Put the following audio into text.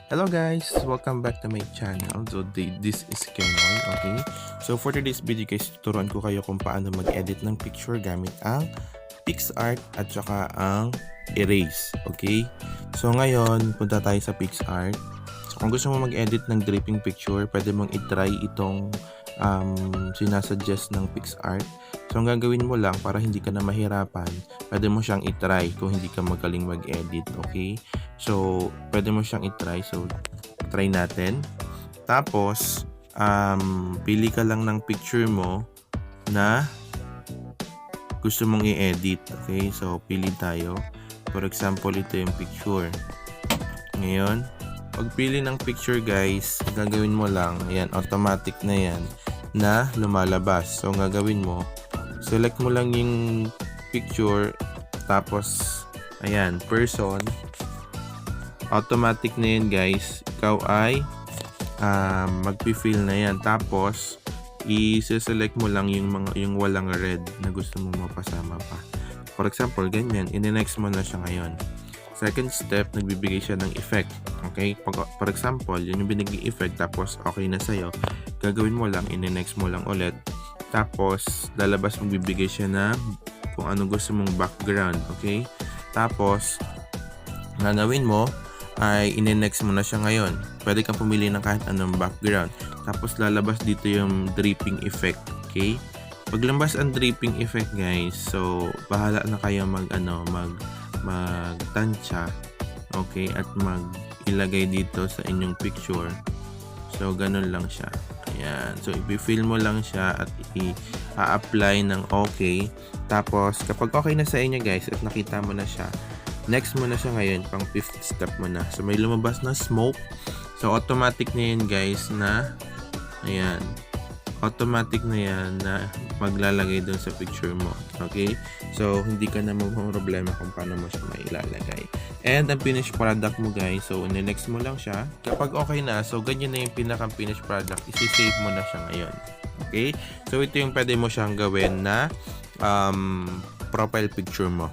Hello guys, welcome back to my channel. So this is Kerwin, okay? So for today's video guys, tuturuan ko kayo kung paano mag-edit ng picture gamit ang Picsart at saka ang erase, okay? So ngayon, punta tayo sa Picsart. So kung gusto mo mag-edit ng dripping picture, pwede mong i-try itong sinasuggest ng Picsart. So ang gagawin mo lang para hindi ka na mahirapan, pwede mo siyang i-try kung hindi ka magaling mag-edit, okay? So pwede mo siyang i-try. So try natin. Tapos pili ka lang ng picture mo na gusto mong i-edit, okay? So pili tayo. For example, ito yung picture. Ngayon, pagpili ng picture guys, gagawin mo lang, ayan, automatic na yan na lumalabas. So ang gagawin mo, select mo lang yung picture, tapos ayan, person, automatic na yan guys. Ikaw ay magpi-fill na yan, tapos i-select mo lang yung walang red na gusto mo mapasama pa. For example, ganyan, in-next mo na siya ngayon. Second step, nagbibigay siya ng effect. Okay? For example, yun yung binigay effect, tapos okay na sa'yo. Gagawin mo lang, in-next mo lang ulit. Tapos, lalabas, magbibigay siya na kung anong gusto mong background. Okay? Tapos, gagawin mo, ay in-next mo na siya ngayon. Pwede kang pumili ng kahit anong background. Tapos, lalabas dito yung dripping effect. Okay? Paglabas ang dripping effect guys, so, bahala na kayo magtansya, okay, at ilagay dito sa inyong picture. So ganun lang siya, ayan. So i-fill mo lang siya at i-apply ng okay. Tapos kapag okay na sa inyo guys at nakita mo na siya, next mo na siya ngayon, pang fifth step mo na. So may lumabas na smoke, so automatic na yan guys na, ayan, automatic na yan na maglalagay doon sa picture mo. Okay? So, hindi ka na problema kung paano mo siya mailalagay. And ang finished product mo guys, so next mo lang siya. Kapag okay na, so ganyan na yung pinakang finished product, isi-save mo na siya ngayon. Okay? So, ito yung pwede mo siyang gawin na profile picture mo.